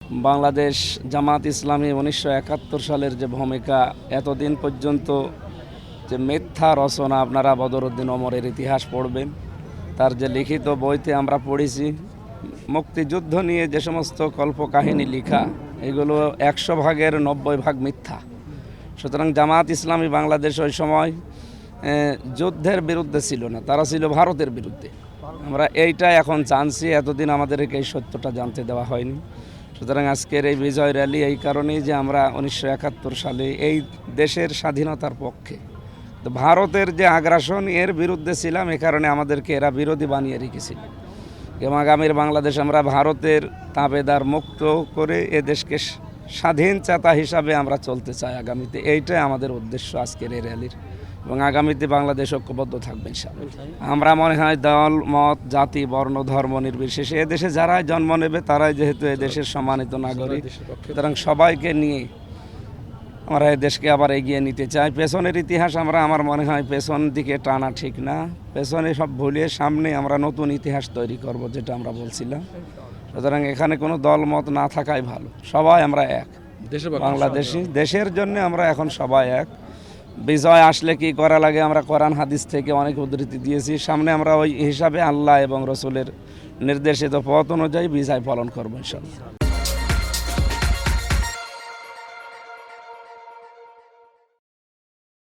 বাংলাদেশ জামাত ইসলামী 1971 সালের যে ভূমিকা, এতদিন পর্যন্ত যে মিথ্যা রচনা, আপনারা বদরুদ্দিন ওমরের ইতিহাস পড়বেন, তার যে লিখিত বইতে আমরা পড়েছি মুক্তিযুদ্ধ নিয়ে যে সমস্ত কল্পকাহিনী লেখা, এগুলো 100 ভাগের 90 ভাগ মিথ্যা। সুতরাং জামাত ইসলামী বাংলাদেশ ওই সময় যুদ্ধের বিরুদ্ধে ছিল না, তারা ছিল ভারতের বিরুদ্ধে। আমরা এইটা এখন জানছি, এতদিন আমাদেরকে এই সত্যটা জানতে দেওয়া হয়নি। সুতরাং আজকের এই বিজয় র্যালি এই কারণেই যে আমরা 1971 সালে এই দেশের স্বাধীনতার পক্ষে, তো ভারতের যে আগ্রাসন এর বিরুদ্ধে ছিলাম, এ কারণে আমাদেরকে এরা বিরোধী বানিয়ে রেখেছিল। এবং আগামীর বাংলাদেশ আমরা ভারতের তাবেদার মুক্ত করে এ দেশকে স্বাধীন চেতা হিসাবে আমরা চলতে চাই আগামীতে। এইটাই আমাদের উদ্দেশ্য আজকের এই র্যালির। এবং আগামীতে বাংলাদেশ ঐক্যবদ্ধ থাকবে ইনশাআল্লাহ। আমরা মনে হয় দল মত জাতি বর্ণ ধর্ম নির্বিশেষে এদেশে যারাই জন্ম নেবে তারাই যেহেতু এদেশের সম্মানিত নাগরিক, সুতরাং সবাইকে নিয়ে আমরা এই দেশকে আবার এগিয়ে নিতে চাই। পেছনের ইতিহাস আমার মনে হয় পেছন দিকে টানা ঠিক না, পেছনে সব ভুলিয়ে সামনে আমরা নতুন ইতিহাস তৈরি করব, যেটা আমরা বলছিলাম। সুতরাং এখানে কোনো দল মত না থাকাই ভালো, সবাই আমরা এক বাংলাদেশি, দেশের জন্য আমরা এখন সবাই এক। বিজয় আসলে কি করা লাগে আমরা কোরআন হাদিস থেকে অনেক উদ্ধৃতি দিয়েছি, সামনে আমরা ওই হিসাবে আল্লাহ এবং রসুলের নির্দেশিত পথ অনুযায়ী বিজয় পালন করবো ইনশাআল্লাহ।